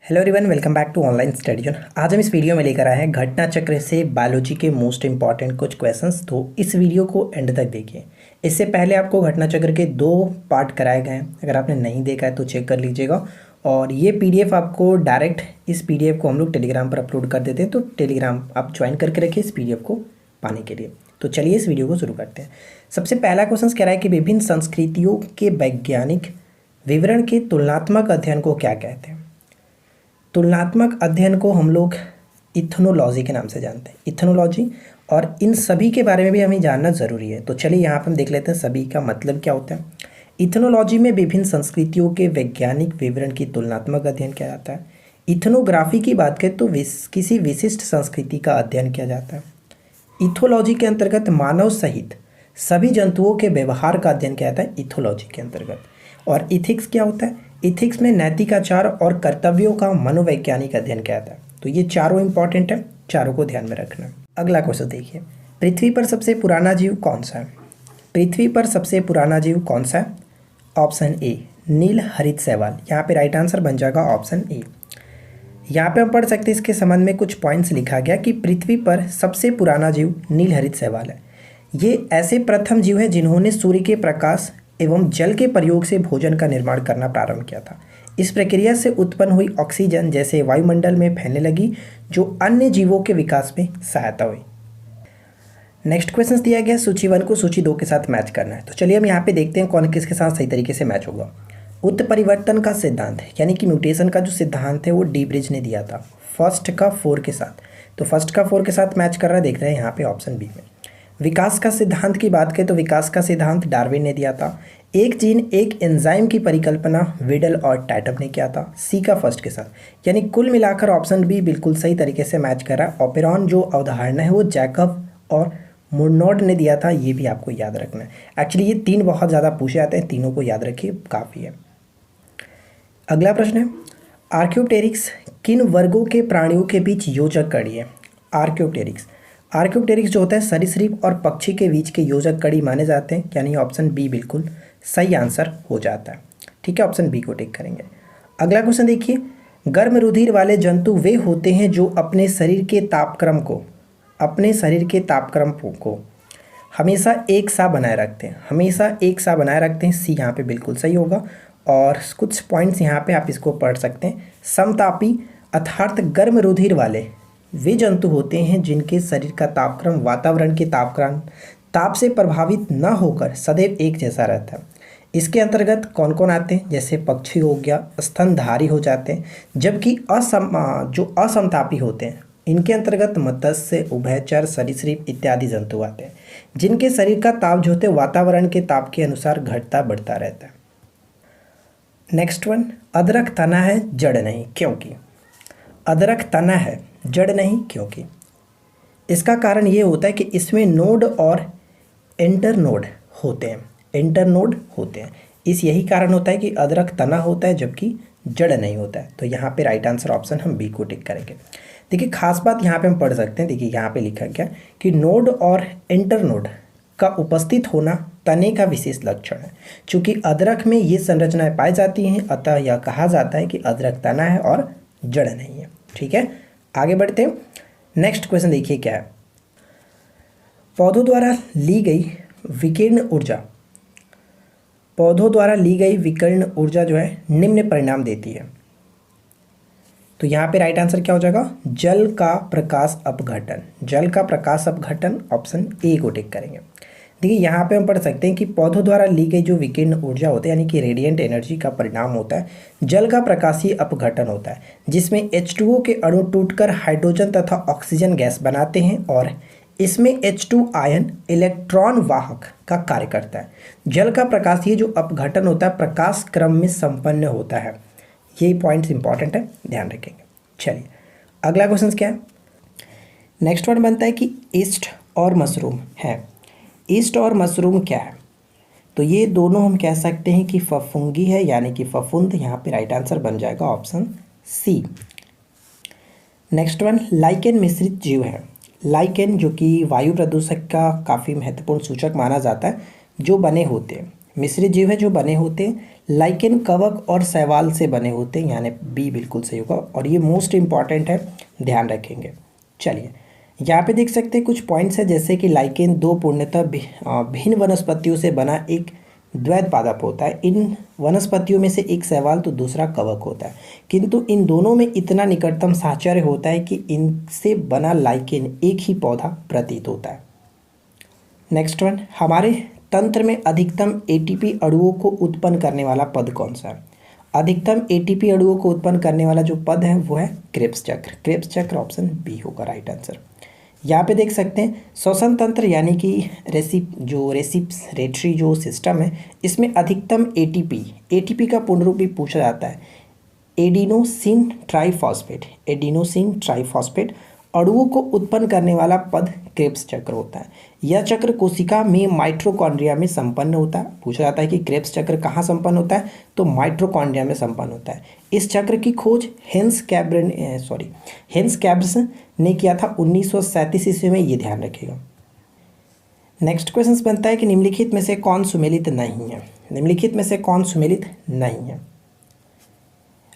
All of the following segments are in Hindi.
Hello everyone, welcome back to online study zone. आज हम इस वीडियो में लेकर आए हैं घटना चक्र से बायोलॉजी के मोस्ट इंपॉर्टेंट कुछ क्वेश्चंस। तो इस वीडियो को एंड तक देखिए। इससे पहले आपको घटना चक्र के 2 पार्ट कराए गए हैं। अगर आपने नहीं देखा है तो चेक कर लीजिएगा। और ये पीडीएफ आपको डायरेक्ट इस पीडीएफ को हम लोग टेलीग्राम पर अपलोड कर देते हैं, तो टेलीग्राम आप ज्वाइन करके रखिए इस पीडीएफ को पाने के लिए। तो चलिए इस वीडियो को शुरू करते हैं। सबसे पहला क्वेश्चन कह रहा है कि विभिन्न संस्कृतियों के वैज्ञानिक विवरण के तुलनात्मक अध्ययन को क्या कहते हैं। तुलनात्मक अध्ययन को हम लोग इथनोलॉजी के नाम से जानते हैं, इथनोलॉजी। और इन सभी के बारे में भी हमें जानना ज़रूरी है। तो चलिए यहाँ पर हम देख लेते हैं सभी का मतलब क्या होता है। इथनोलॉजी में विभिन्न संस्कृतियों के वैज्ञानिक विवरण की तुलनात्मक अध्ययन किया जाता है। इथनोग्राफी की बात करें तो किसी विशिष्ट संस्कृति का अध्ययन किया जाता है। इथोलॉजी के अंतर्गत मानव सहित सभी जंतुओं के व्यवहार का अध्ययन किया जाता है इथोलॉजी के अंतर्गत। और इथिक्स क्या होता है, इथिक्स में नैतिक आचार और कर्तव्यों का मनोवैज्ञानिक अध्ययन किया जाता है। तो ये चारों इंपॉर्टेंट है, चारों को ध्यान में रखना। अगला क्वेश्चन देखिए, पृथ्वी पर सबसे पुराना जीव कौन सा है। पृथ्वी पर सबसे पुराना जीव कौन सा है। ऑप्शन ए नील हरित शैवाल। यहाँ पे राइट आंसर बन जाएगा ऑप्शन ए। यहाँ पे हम पढ़ सकते हैं, इसके संबंध में कुछ पॉइंट्स लिखा गया कि पृथ्वी पर सबसे पुराना जीव नील हरित शैवाल है। ये ऐसे प्रथम जीव हैं जिन्होंने सूर्य के प्रकाश एवं जल के प्रयोग से भोजन का निर्माण करना प्रारंभ किया था। इस प्रक्रिया से उत्पन्न हुई ऑक्सीजन जैसे वायुमंडल में फैलने लगी, जो अन्य जीवों के विकास में सहायता हुई। नेक्स्ट क्वेश्चन दिया गया, सूची 1 को सूची 2 के साथ मैच करना है। तो चलिए हम यहाँ पे देखते हैं कौन किसके साथ सही तरीके से मैच होगा। उत्परिवर्तन का सिद्धांत यानी कि म्यूटेशन का जो सिद्धांत है वो डी ब्रिज ने दिया था फर्स्ट का 4 के साथ। तो फर्स्ट का 4 के साथ मैच कर रहा है, देख रहे हैं यहाँ पे ऑप्शन बी में। विकास का सिद्धांत की बात करें तो विकास का सिद्धांत डार्विन ने दिया था। एक जीन एक एंजाइम की परिकल्पना विडल और टैटम ने किया था सी का फर्स्ट के साथ। यानी कुल मिलाकर ऑप्शन बी बिल्कुल सही तरीके से मैच कर रहा है। ऑपेरॉन जो अवधारणा है वो जैकब और मुर्नोड ने दिया था, ये भी आपको याद रखना है। एक्चुअली ये 3 बहुत ज़्यादा पूछे जाते हैं, तीनों को याद रखिए, काफ़ी है। अगला प्रश्न है, आर्क्योप्टेरिक्स किन वर्गों के प्राणियों के बीच योजक कड़ी है। आर्क्योप्टेरिक्स जो होता है सरीसृप और पक्षी के बीच के योजक कड़ी माने जाते हैं, यानी ऑप्शन बी बिल्कुल सही आंसर हो जाता है। ठीक है, ऑप्शन बी को टिक करेंगे। अगला क्वेश्चन देखिए, गर्म रुधिर वाले जंतु वे होते हैं जो अपने शरीर के तापक्रम को हमेशा एक सा बनाए रखते हैं, सी यहाँ पे बिल्कुल सही होगा। और कुछ पॉइंट्स यहाँ पे आप इसको पढ़ सकते हैं। समतापी अर्थात गर्म रुधिर वाले वे जंतु होते हैं जिनके शरीर का तापक्रम वातावरण के ताप से प्रभावित न होकर सदैव एक जैसा रहता है। इसके अंतर्गत कौन कौन आते हैं, जैसे पक्षी हो गया, स्तनधारी हो जाते हैं। जबकि जो असमतापी होते हैं इनके अंतर्गत मत्स्य, उभयचर, सरीसृप इत्यादि जंतु आते हैं, जिनके शरीर का ताप जो होते हैं वातावरण के ताप के अनुसार घटता बढ़ता रहता है। नेक्स्ट वन, अदरक तना है जड़ नहीं क्योंकि। अदरक तना है जड़ नहीं क्योंकि इसका कारण ये होता है कि इसमें नोड और इंटरनोड होते हैं। यही कारण होता है कि अदरक तना होता है जबकि जड़ नहीं होता है। तो यहाँ पे राइट आंसर ऑप्शन हम बी को टिक करेंगे। देखिए खास बात यहाँ पे हम पढ़ सकते हैं, देखिए यहाँ पे लिखा गया कि नोड और इंटरनोड का उपस्थित होना तने का विशेष लक्षण है। चूँकि अदरक में ये संरचनाएं पाई जाती हैं, अतः यह कहा जाता है कि अदरक तना है और जड़ नहीं है। ठीक है, आगे बढ़ते हैं। नेक्स्ट क्वेश्चन देखिए क्या है, पौधों द्वारा ली गई विकिरण ऊर्जा जो है निम्न परिणाम देती है। तो यहाँ पे राइट आंसर क्या हो जाएगा, जल का प्रकाश अपघटन, ऑप्शन ए को टिक करेंगे। देखिए यहाँ पे हम पढ़ सकते हैं कि पौधों द्वारा ली गई जो विकिरण ऊर्जा होती है यानी कि रेडिएंट एनर्जी का परिणाम होता है जल का प्रकाशीय अपघटन होता है, जिसमें H2O के अणु टूटकर हाइड्रोजन तथा ऑक्सीजन गैस बनाते हैं और इसमें H2 आयन इलेक्ट्रॉन वाहक का कार्य करता है। जल का प्रकाशीय जो अपघटन होता है प्रकाश क्रम में संपन्न होता है। यही पॉइंट्स इंपॉर्टेंट है, ध्यान रखेंगे। चलिए अगला क्वेश्चन क्या है, नेक्स्ट वन बनता है कि ईस्ट और मशरूम है। ईस्ट और मशरूम क्या है, तो ये दोनों हम कह सकते हैं कि फफूंगी है यानी कि फफूंद। यहाँ पे राइट आंसर बन जाएगा option C. Next one, lichen मिश्रित जीव है। लाइकेन जो कि वायु प्रदूषक का काफ़ी महत्वपूर्ण सूचक माना जाता है, जो बने होते हैं, मिश्रित जीव है जो बने होते हैं। लाइकेन कवक और शैवाल से बने होते हैं, यानी बी बिल्कुल सही होगा और ये मोस्ट इंपॉर्टेंट है, ध्यान रखेंगे। चलिए यहाँ पे देख सकते हैं कुछ पॉइंट्स है, जैसे कि लाइकेन दो पूर्णतः भिन्न वनस्पतियों से बना एक द्वैत पादप होता है। इन वनस्पतियों में से एक शैवाल तो दूसरा कवक होता है, किंतु इन दोनों में इतना निकटतम साहचर्य होता है कि इनसे बना लाइकेन एक ही पौधा प्रतीत होता है। नेक्स्ट वन, हमारे तंत्र में अधिकतम एटीपी अणुओं को उत्पन्न करने वाला पद कौन सा है? अधिकतम एटीपी अणुओं को उत्पन्न करने वाला जो पद है वो है क्रेब्स चक्र। क्रेब्स चक्र ऑप्शन बी होगा राइट आंसर। यहाँ पे देख सकते हैं श्वसन तंत्र यानी कि रेस्पिरेटरी जो सिस्टम है, इसमें अधिकतम एटीपी का पूर्ण रूप भी पूछा जाता है एडिनोसिन ट्राइफॉस्फेट अणुओं को उत्पन्न करने वाला पद क्रेब्स चक्र होता है। यह चक्र कोशिका में माइटोकॉन्ड्रिया में संपन्न होता है। पूछा जाता है कि क्रेब्स चक्र कहाँ संपन्न होता है, तो माइटोकॉन्ड्रिया में संपन्न होता है। इस चक्र की खोज हेंस कैब्स ने किया था 1937 ईस्वी में, ये ध्यान रखिएगा। नेक्स्ट क्वेश्चन बनता है कि निम्नलिखित में से कौन सुमेलित नहीं है? निम्नलिखित में से कौन सुमेलित नहीं है?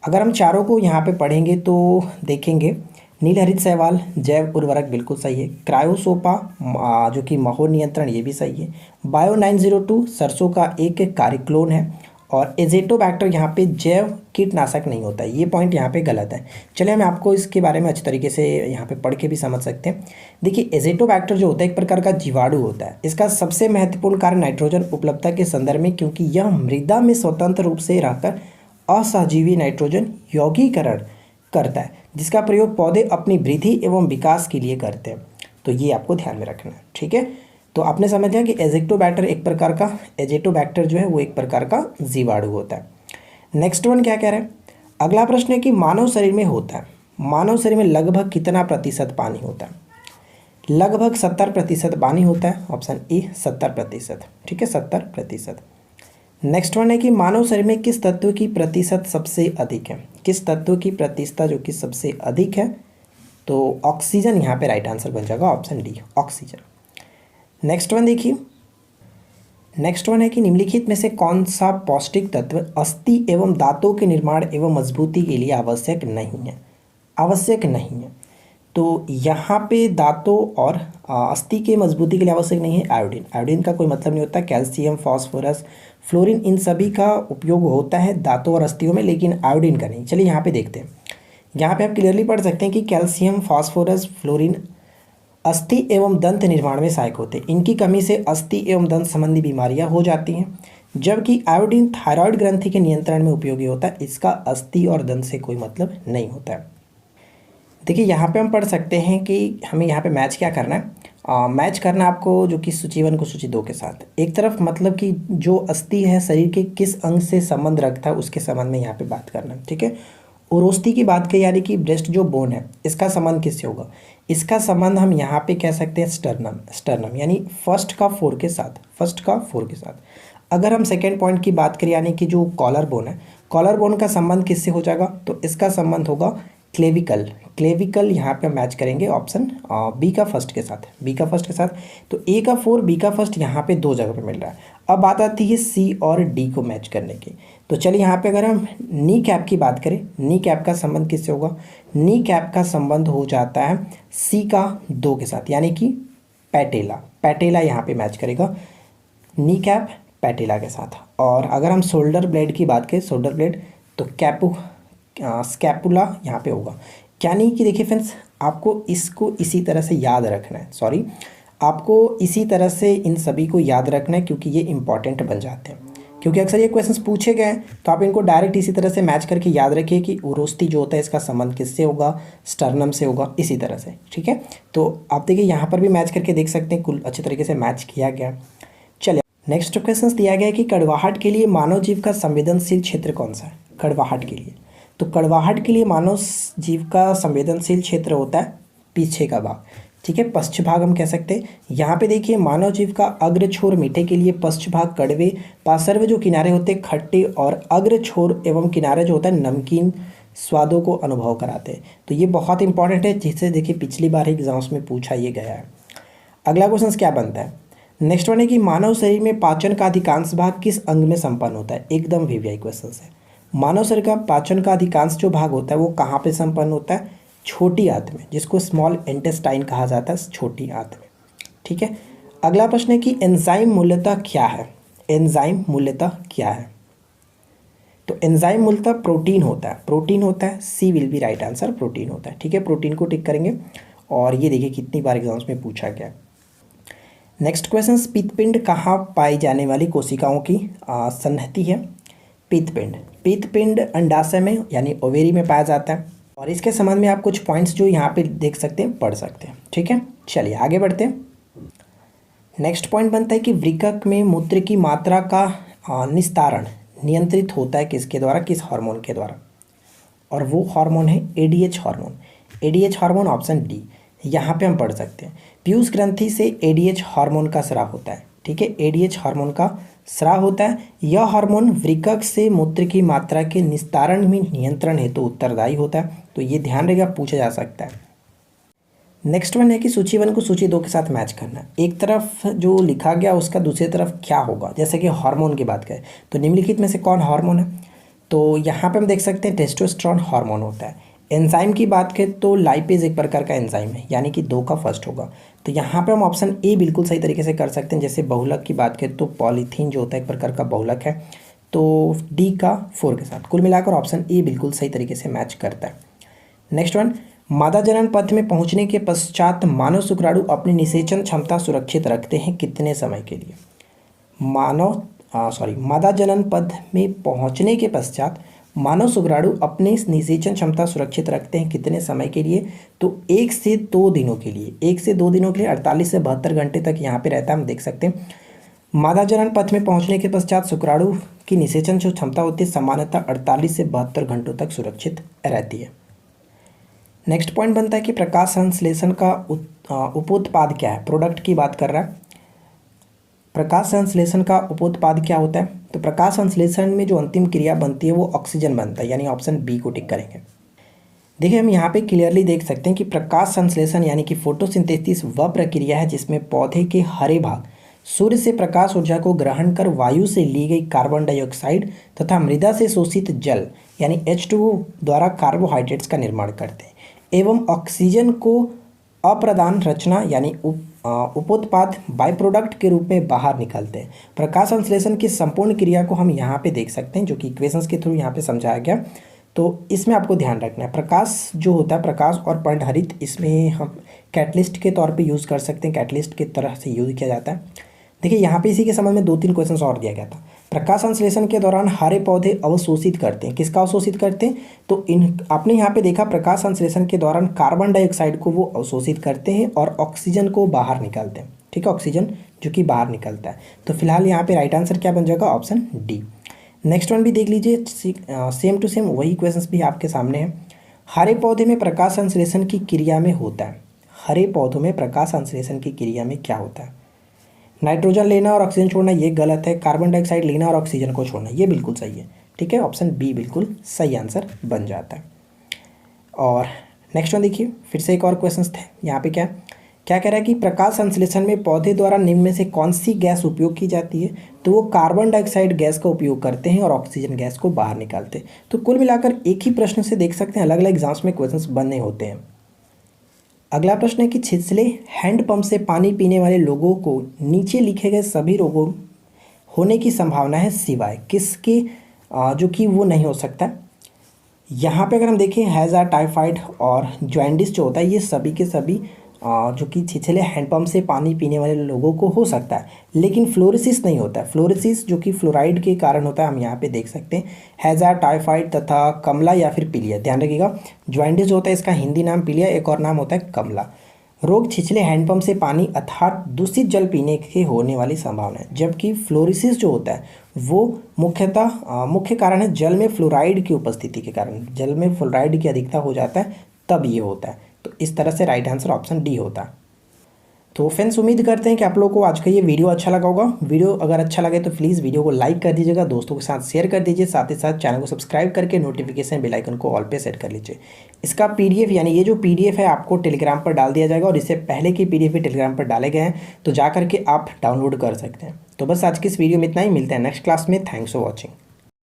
अगर हम चारों को यहाँ पे पढ़ेंगे तो देखेंगे नीलहरित शैवाल जैव उर्वरक बिल्कुल सही है। क्रायोसोपा जो कि महोर नियंत्रण ये भी सही है। बायो 902 सरसों का एक कार्यक्लोन है और एजेटोबैक्टर यहाँ पे जैव कीटनाशक नहीं होता है, ये पॉइंट यहाँ पे गलत है। चलिए मैं आपको इसके बारे में अच्छी तरीके से यहाँ पे पढ़ के भी समझ सकते हैं। देखिए एजेटोबैक्टर जो होता है एक प्रकार का जीवाणु होता है। इसका सबसे महत्वपूर्ण कार्य नाइट्रोजन उपलब्धता के संदर्भ में, क्योंकि यह मृदा में स्वतंत्र रूप से रहकर असहजीवी नाइट्रोजन यौगीकरण करता है, जिसका प्रयोग पौधे अपनी वृद्धि एवं विकास के लिए करते हैं। तो ये आपको ध्यान में रखना है, ठीक है। तो आपने समझ लिया कि एजेटोबैक्टर जो है वो एक प्रकार का जीवाणु होता है। नेक्स्ट वन क्या कह रहे हैं? अगला प्रश्न है कि मानव शरीर में लगभग कितना प्रतिशत पानी होता है? लगभग 70% पानी होता है, ऑप्शन ए 70%, ठीक है 70%। नेक्स्ट वन है कि मानव शरीर में किस तत्व की प्रतिशत सबसे अधिक है? किस तत्व की प्रतिशत जो कि सबसे अधिक है? तो ऑक्सीजन यहाँ पे राइट आंसर बन जाएगा, option D oxygen. Next one देखिए, नेक्स्ट वन है कि निम्नलिखित में से कौन सा पौष्टिक तत्व अस्थि एवं दांतों के निर्माण एवं मजबूती के लिए आवश्यक नहीं है? आवश्यक नहीं है, तो यहाँ पे दांतों और अस्थि के मजबूती के लिए आवश्यक नहीं है आयोडीन। आयोडीन का कोई मतलब नहीं होता। कैल्शियम, फास्फोरस, फ्लोरीन इन सभी का उपयोग होता है दांतों और अस्थियों में, लेकिन आयोडीन का नहीं। चलिए यहाँ पे देखते हैं। यहाँ पे आप क्लियरली पढ़ सकते हैं कि कैल्शियम, फास्फोरस, फ्लोरीन अस्थि एवं दंत निर्माण में सहायक होते हैं। इनकी कमी से अस्थि एवं दंत संबंधी बीमारियाँ हो जाती हैं, जबकि आयोडीन थायराइड ग्रंथि के नियंत्रण में उपयोगी होता है। इसका अस्थि और दंत से कोई मतलब नहीं होता है। देखिए यहाँ पे हम पढ़ सकते हैं कि हमें यहाँ पे मैच क्या करना है, मैच करना आपको जो कि सूची 1 को सूची 2 के साथ। एक तरफ मतलब कि जो अस्थि है शरीर के किस अंग से संबंध रखता है उसके संबंध में यहाँ पे बात करना है, ठीक है। उरोस्थि की बात करें यानी कि ब्रेस्ट जो बोन है इसका संबंध किससे होगा? इसका संबंध हम यहाँ पे कह सकते हैं स्टर्नम यानी फर्स्ट का 4 के साथ। अगर हम सेकेंड पॉइंट की बात करें यानी कि जो कॉलर बोन है, कॉलर बोन का संबंध किससे हो जाएगा? तो इसका संबंध होगा क्लेविकल यहाँ पे मैच करेंगे ऑप्शन बी का फर्स्ट के साथ। तो ए का 4 बी का फर्स्ट यहाँ पे 2 जगह पे मिल रहा है। अब बात आती है सी और डी को मैच करने की। तो चलिए यहाँ पे अगर हम नी कैप की बात करें, नी कैप का संबंध किससे होगा? नी कैप का संबंध हो जाता है सी का 2 के साथ यानी कि पैटेला यहाँ पे मैच करेगा नी कैप पैटेला के साथ। और अगर हम शोल्डर ब्लेड की बात करें, शोल्डर ब्लेड, तो स्कैपुला यहाँ पे होगा। यानी कि देखिए फ्रेंड्स, आपको इसको इसी तरह से याद रखना है, आपको इसी तरह से इन सभी को याद रखना है क्योंकि ये इंपॉर्टेंट बन जाते हैं। क्योंकि अक्सर ये क्वेश्चंस पूछे गए हैं तो आप इनको डायरेक्ट इसी तरह से मैच करके याद रखिए कि उरोस्थि जो होता है इसका संबंध किससे होगा? स्टर्नम से होगा, इसी तरह से, ठीक है। तो आप देखिए यहाँ पर भी मैच करके देख सकते हैं, कुल अच्छे तरीके से मैच किया गया। चलिए नेक्स्ट क्वेश्चन दिया गया है कि कड़वाहट के लिए मानव जीव का संवेदनशील क्षेत्र कौन सा है? कड़वाहट के लिए, तो कड़वाहट के लिए मानव जीव का संवेदनशील क्षेत्र होता है पीछे का भाग, ठीक है, पश्च भाग हम कह सकते हैं। यहाँ पे देखिए मानव जीव का अग्र छोर मीठे के लिए, पश्च भाग कड़वे, पार्श्व जो किनारे होते हैं खट्टे और अग्र छोर एवं किनारे जो होता है नमकीन स्वादों को अनुभव कराते हैं। तो ये बहुत इंपॉर्टेंट है, जिससे देखिए पिछली बार एग्जाम्स में पूछा ये गया है। अगला क्वेश्चन क्या बनता है? नेक्स्ट वन है कि मानव शरीर में पाचन का अधिकांश भाग किस अंग में संपन्न होता है। एकदम वीवीआई क्वेश्चन है। मानव शरीर का पाचन का अधिकांश जो भाग होता है वो कहाँ पे संपन्न होता है, छोटी आंत में, जिसको स्मॉल इंटेस्टाइन कहा जाता है, छोटी आंत में। ठीक है। अगला प्रश्न है कि एंजाइम मूलतः क्या है। एंजाइम मूलतः क्या है, तो एंजाइम मूलतः प्रोटीन होता है। प्रोटीन होता है, C will be right answer, protein होता है। ठीक है, प्रोटीन को टिक करेंगे। और ये देखिए कितनी बार एग्जाम्स में पूछा गया। नेक्स्ट क्वेश्चन, पित्तपिंड कहाँ पाई जाने वाली कोशिकाओं की संहति है। पित्तपिंड, पित्तपिंड अंडाशय में यानी ओवेरी में पाया जाता है। और इसके संबंध में आप कुछ पॉइंट्स जो यहाँ पे देख सकते हैं, पढ़ सकते हैं। ठीक है, चलिए आगे बढ़ते हैं। नेक्स्ट पॉइंट बनता है कि वृक्क में मूत्र की मात्रा का निस्तारण नियंत्रित होता है किसके द्वारा, किस हार्मोन के द्वारा, और वो हार्मोन है ADH hormone. ADH hormone option D. यहाँ पे हम पढ़ सकते हैं पीयूष ग्रंथि से एडीएच हार्मोन का स्राव होता है। ठीक है, एडीएच हार्मोन का स्राव होता है। यह हार्मोन वृक्क से मूत्र की मात्रा के निस्तारण में नियंत्रण हेतु उत्तरदायी होता है। तो ये ध्यान रहेगा, पूछा जा सकता है। नेक्स्ट वन है कि सूची 1 को सूची 2 के साथ मैच करना। एक तरफ जो लिखा गया उसका दूसरी तरफ क्या होगा। जैसे कि हार्मोन की बात करें तो निम्नलिखित में से कौन हार्मोन है, तो यहाँ पे हम देख सकते हैं टेस्टोस्टेरोन हार्मोन होता है। एंजाइम की बात करें तो लाइपेज एक प्रकार का एंजाइम है, यानी कि 2 का फर्स्ट होगा। तो यहाँ पे हम ऑप्शन ए बिल्कुल सही तरीके से कर सकते हैं। जैसे बहुलक की बात करें तो पॉलीथीन जो होता है एक प्रकार का बहुलक है, तो डी का 4 के साथ। कुल मिलाकर ऑप्शन ए बिल्कुल सही तरीके से मैच करता है। नेक्स्ट वन, मादा जनन पथ में पहुंचने के पश्चात मानव शुक्राणु अपनी निषेचन क्षमता सुरक्षित रखते हैं कितने समय के लिए। मादा जनन पथ में पहुंचने के पश्चात मानव शुक्राणु अपने निषेचन क्षमता सुरक्षित रखते हैं कितने समय के लिए, तो 1 से 2 दिनों के लिए। 1 से 2 दिनों के लिए 48 से 72 घंटे तक यहाँ पे रहता है। हम देख सकते हैं मादा जनन पथ में पहुंचने के पश्चात शुक्राणु की निषेचन जो क्षमता होती है सामान्यतः 48 से 72 घंटों तक सुरक्षित रहती है। नेक्स्ट पॉइंट बनता है कि प्रकाश संश्लेषण का उपोत्पाद क्या है। प्रोडक्ट की बात कर रहा है। प्रकाश संश्लेषण का उपोत्पाद क्या होता है, तो प्रकाश संश्लेषण में जो अंतिम क्रिया बनती है वो ऑक्सीजन बनता है, यानी ऑप्शन बी को टिक करेंगे। देखिए हम यहाँ पे क्लियरली देख सकते हैं कि प्रकाश संश्लेषण यानी कि फोटोसिंथेसिस वह प्रक्रिया है जिसमें पौधे के हरे भाग सूर्य से प्रकाश ऊर्जा को ग्रहण कर वायु से ली गई कार्बन डाइऑक्साइड तथा मृदा से शोषित जल यानी H2O द्वारा कार्बोहाइड्रेट्स का निर्माण करते हैं एवं ऑक्सीजन को अप्रदान रचना यानी उपोत्पाद बाय प्रोडक्ट के रूप में बाहर निकलते हैं। प्रकाश संश्लेषण की संपूर्ण क्रिया को हम यहाँ पे देख सकते हैं, जो कि इक्वेशंस के थ्रू यहाँ पे समझाया गया। तो इसमें आपको ध्यान रखना है, प्रकाश जो होता है, प्रकाश और पर्णहरित, इसमें हम कैटलिस्ट के तौर पे यूज़ कर सकते हैं, कैटलिस्ट की तरह से यूज़ किया जाता है। देखिए यहाँ पे इसी के संबंध में 2-3 क्वेश्चन और दिया गया था। प्रकाश संश्लेषण के दौरान हरे पौधे अवशोषित करते हैं। किसका अवशोषित करते हैं, तो आपने यहाँ पे देखा प्रकाश संश्लेषण के दौरान कार्बन डाइऑक्साइड को वो अवशोषित करते हैं और ऑक्सीजन को बाहर निकालते हैं। ठीक है, ऑक्सीजन जो कि बाहर निकलता है। तो फिलहाल यहाँ पे राइट आंसर क्या बन जाएगा, ऑप्शन डी। नेक्स्ट वन भी देख लीजिए, सेम टू सेम वही क्वेश्चन भी आपके सामने है। हरे पौधे में प्रकाश संश्लेषण की क्रिया में होता है, हरे पौधों में प्रकाश संश्लेषण की क्रिया में क्या होता है। नाइट्रोजन लेना और ऑक्सीजन छोड़ना ये गलत है, कार्बन डाइऑक्साइड लेना और ऑक्सीजन को छोड़ना ये बिल्कुल सही है। ठीक है, ऑप्शन बी बिल्कुल सही आंसर बन जाता है। और नेक्स्ट वन देखिए, फिर से एक और क्वेश्चन थे। यहाँ पे क्या क्या कह रहा है कि प्रकाश संश्लेषण में पौधे द्वारा निम्न में से कौन सी गैस उपयोग की जाती है, तो वो कार्बन डाइऑक्साइड गैस का उपयोग करते हैं और ऑक्सीजन गैस को बाहर निकालते हैं। तो कुल मिलाकर एक ही प्रश्न से देख सकते हैं अलग अलग एग्जाम्स में क्वेश्चन बने होते हैं। अगला प्रश्न है कि छिछले हैंडपंप से पानी पीने वाले लोगों को नीचे लिखे गए सभी रोगों होने की संभावना है सिवाय किसके, जो कि वो नहीं हो सकता। यहाँ पे अगर हम देखें हैज़ा, टाइफाइड और जॉइंडिस जो होता है ये सभी के सभी जो कि छिछले हैंडपंप से पानी पीने वाले लोगों को हो सकता है, लेकिन फ्लोरोसिस नहीं होता है। फ्लोरोसिस जो कि फ्लोराइड के कारण होता है, हम यहाँ पे देख सकते हैं हैज़ा, टाइफाइड तथा कमला या फिर पीलिया। ध्यान रखिएगा, जॉइंडिस होता है इसका हिंदी नाम पीलिया, एक और नाम होता है कमला। रोग छिछले हैंडपंप से पानी अर्थात दूषित जल पीने के होने वाली संभावना है, जबकि फ्लोरोसिस जो होता है वो मुख्यतः मुख्य कारण है जल में फ्लोराइड की उपस्थिति के कारण। जल में फ्लोराइड की अधिकता हो जाता है तब ये होता है। तो इस तरह से राइट आंसर ऑप्शन डी होता है। तो फ्रेंड्स उम्मीद करते हैं कि आप लोगों को आज का ये वीडियो अच्छा लगा होगा। वीडियो अगर अच्छा लगे तो प्लीज़ वीडियो को लाइक कर दीजिएगा, दोस्तों के साथ शेयर कर दीजिए, साथ ही साथ चैनल को सब्सक्राइब करके नोटिफिकेशन बेल आइकन को ऑल पे सेट कर लीजिए। इसका पीडीएफ यानी ये जो पीडीएफ है आपको टेलीग्राम पर डाल दिया जाएगा और इससे पहले की पीडीएफ भी टेलीग्राम पर डाले गए हैं, तो जा करके आप डाउनलोड कर सकते हैं। तो बस आज की इस वीडियो में इतना ही, मिलते हैं नेक्स्ट क्लास में। Thanks for watching.